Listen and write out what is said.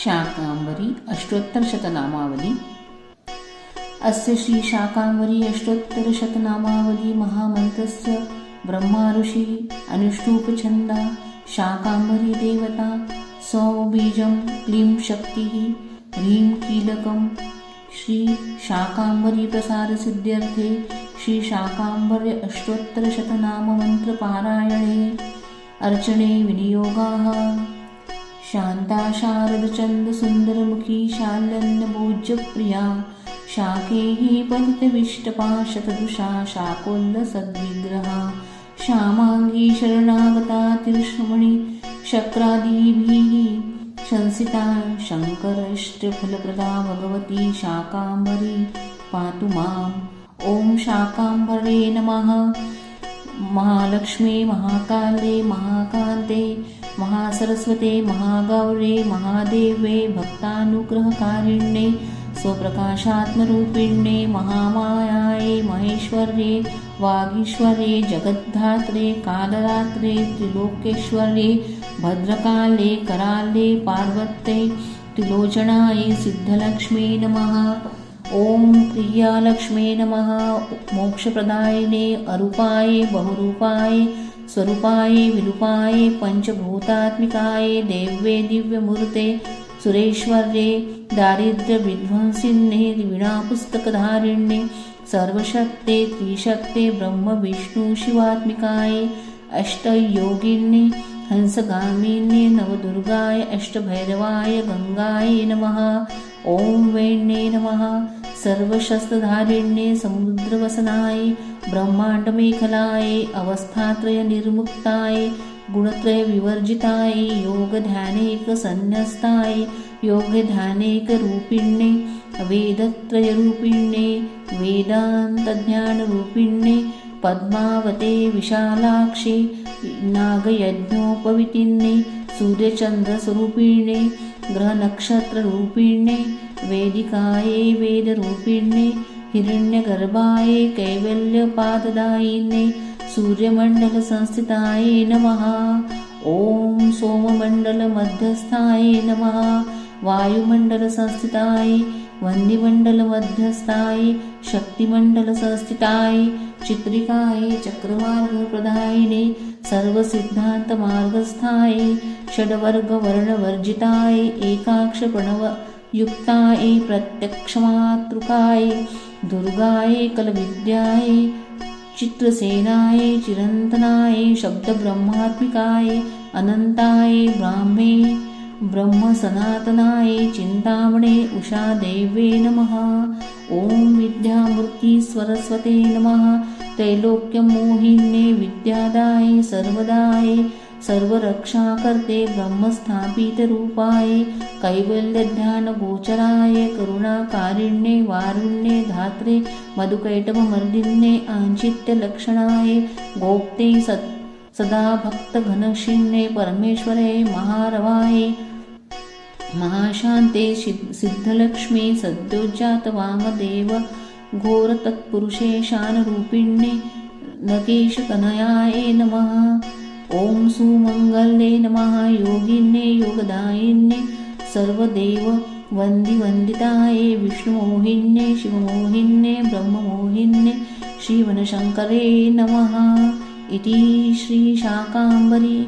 शाकांबरी अष्टोत्तरशतनामावली। अस्य श्री शाकांबरी अष्टोत्तरशतनामावली महामन्त्रस्य ब्रह्मा ऋषिः अनुष्टुप्-छन्दा शाकांबरी देवता सौबीजं क्लीं शक्तिः ह्रीं कीलकं। श्री शाकांबरी प्रसाद सिद्ध्यर्थे श्री शाकांबरी अष्टोत्तरशतनाम मंत्र पारायणे अर्चने विनियोगाः। शांता शारद चंद सुंदरमुखी शाल्यन्न भोज्य प्रिया शाकेहि पतितविष्टपा शतदुषा शाकोल्ल सद्विग्रहा श्यामांगी शरणागता तिरुष्मणि शक्रादिभिः संसिता शंकरष्टफलप्रदा भगवती शाकांबरी पातु माम्। ओम शाकांबरे नमः। महालक्ष्मी महाकाले महाकान्ते महासरस्वते महागौरे महादेवे भक्तानुग्रहकारिण्ये स्वप्रकाशात्मरूपिण्ये महामायाये महेश्वर्ये वागीश्वर्ये जगद्धात्रे कालरात्रे त्रिलोकेश्वर्ये भद्रकाले कराले पार्वत्ये त्रिलोचनाय सिद्धलक्ष्मी नमः। ओम प्रियालक्ष्मी नमः। मोक्षप्रदायिने अरूपाय बहुरूपाय स्वरूपाय विरूपाय पंचभूतात्मिकाय देव्ये दिव्यमूर्ते सुरेश्वर्ये दारिद्र्यविध्वंसिन्ये वीणापुस्तकधारिण्ये सर्वशक्ते त्रिशक्ते ब्रह्म विष्णु शिवात्मिकाय अष्टयोगिन्ये हंसगामिन्ये नवदुर्गाय अष्टभैरवाय गंगाय नमः। ओम वेण्ये नमः। सर्वशस्त्रधारिण्ये समुद्रवसनाय ब्रह्मांडमेखलाय अवस्थात्रय निर्मुक्ताय गुणत्रय विवर्जिताय योगध्यानेक संन्यस्ताय योगध्यानेक रूपिण्ये वेदत्रय रूपिण्ये वेदांतज्ञान रूपिण्ये पद्मावते विशालाक्षे नागयज्ञोपवितिन्ये सूर्यचंद्र स्वरूपिण्ये ग्रहनक्षत्र रूपिण्ये वेदिकाये वेदरूपिण्ये हिरण्यगर्भाय कैवल्यपाददायिने सूर्यमंडल संस्थिताय नमः। ओम सोममंडल मध्यस्थाय नमः। वायुमंडल संस्थिताय वह्निमंडल मध्यस्थाय शक्तिमंडल संस्थिताय चित्रिकाय चक्रमार्ग प्रदायिने सर्वसिद्धांत मार्गस्थाय षड्वर्ग वर्णवर्जिताय एकाक्ष प्रणव युक्ताय प्रत्यक्षमातृकाय दुर्गाय कलविद्याय चित्रसेनाय चिरंतनाय शब्दब्रह्मात्मिकाय अनंताय ब्राह्मे ब्रह्म सनातनाय चिंतामणे उषा देवे नमः। ओम विद्यामूर्ति सरस्वते नमः। त्रैलोक्यमोहिन्ये विद्यादाय सर्वदाय सर्वरक्षाकर्ते ब्रह्मस्थापित रूपाय कैवल्यध्यान गोचराय करुणाकारिण्ये वारुण्ये धात्रे मधुकैटभमर्दिन्ये आंचित्य लक्षणाय गोप्ते सदा भक्तघनशिन्ये परमेश्वरे महारवाय महाशान्ते सिद्धलक्ष्मी सद्योजात वामदेव घोर तत्पुरुषे शानरूपिण्ये नकेशतनयाय नमः। ओम सुमंगल्ये नमः। योगिन्ये योगदायिन्ये सर्वदेव वंदिताय विष्णुमोहिन्ये शिवमोहिन्ये ब्रह्ममोहिन्ये श्रीवनशंकरे नमः। इति श्री शाकांबरी